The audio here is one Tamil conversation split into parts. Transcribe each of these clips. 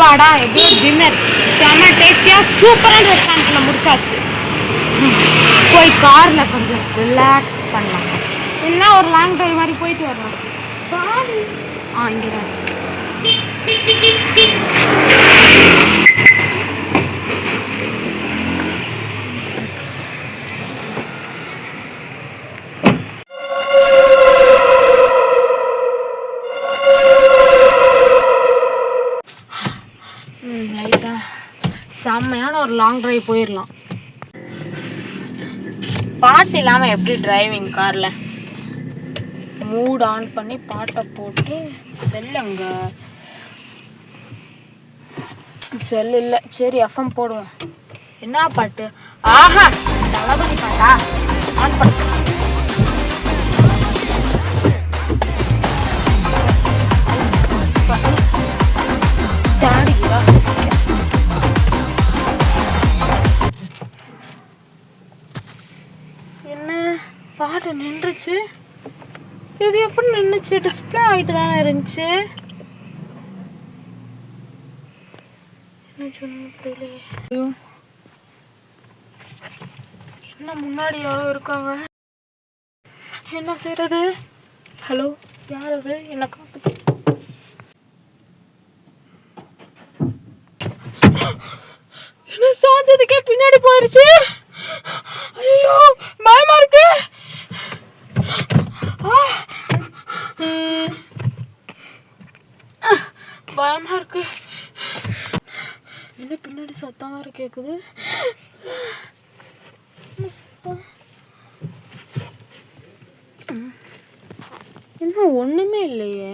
சாப்பாடா எப்படி டின்னர் செம்ம டேஸ்டியாக சூப்பரான ரெஸ்டாரண்ட்டில் முடிச்சாச்சு. போய் காரில் கொஞ்சம் ரிலாக்ஸ் பண்ணலாம். இல்லைன்னா ஒரு லாங் ட்ரைவ் மாதிரி போயிட்டு வரலாம். சாரி இங்கே தான் லைட்டாக செம்மையான ஒரு லாங் ட்ரைவ் போயிடலாம். பாட்டு இல்லாமல் எப்படி டிரைவிங் காரில்? மூட் ஆன் பண்ணி பாட்டை போட்டு செல்லுங்க. செல் இல்லை, சரி எஃப்எம் போடுவோம். என்ன பாட்டு? ஆஹா, தளபதி பாட்டா? ஆன் பண்ண என்ன பாட்டு நின்றுச்சு? இது எப்படி நின்றுச்சு? டிஸ்பிளே ஆகிட்டு தானே இருந்துச்சு. என்ன சொன்ன புரியலையே. என்ன முன்னாடி யாரோ இருக்காங்க, என்ன செய்யறது? ஹலோ, யார் அது? என்ன காத்து? என்ன சாஞ்சதுக்கே பின்னாடி போயிருச்சு. ஐயோ பயமா இருக்கு. பயமா இருக்கு. என்ன பின்னாடி சத்தம் வேற கேக்குது. என்ன ஒண்ணுமே இல்லையே.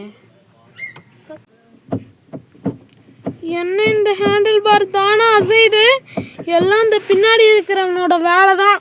என்ன இந்த ஹேண்டில் பார் தானா அசையுது? எல்லாம் இந்த பின்னாடி இருக்கிறவனோட வேலை தான்.